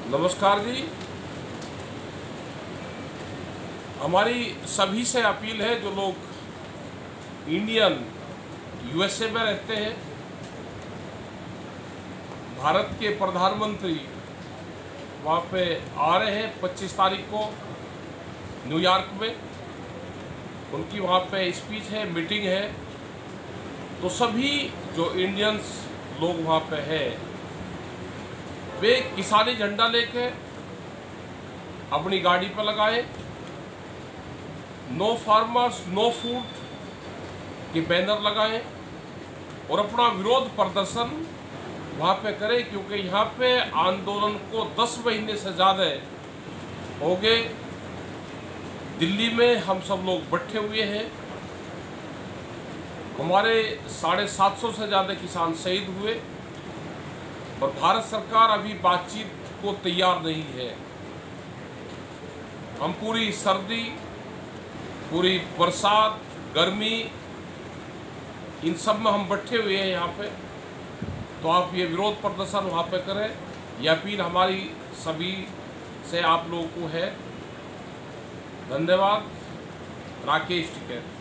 नमस्कार जी। हमारी सभी से अपील है, जो लोग इंडियन यूएसए में रहते हैं, भारत के प्रधानमंत्री वहाँ पे आ रहे हैं 25 तारीख को न्यूयॉर्क में। उनकी वहाँ पे स्पीच है, मीटिंग है। तो सभी जो इंडियंस लोग वहाँ पे हैं, वे किसानी झंडा लेके अपनी गाड़ी पर लगाए, नो फार्मर्स नो फूड के बैनर लगाएं और अपना विरोध प्रदर्शन वहाँ पे करें, क्योंकि यहाँ पे आंदोलन को 10 महीने से ज़्यादा हो गए। दिल्ली में हम सब लोग बैठे हुए हैं। हमारे 750 से ज़्यादा किसान शहीद हुए और भारत सरकार अभी बातचीत को तैयार नहीं है। हम पूरी सर्दी, पूरी बरसात, गर्मी, इन सब में हम बैठे हुए हैं यहाँ पे। तो आप ये विरोध प्रदर्शन वहाँ पे करें, यह अपील हमारी सभी से आप लोगों को है। धन्यवाद। राकेश टिकैत।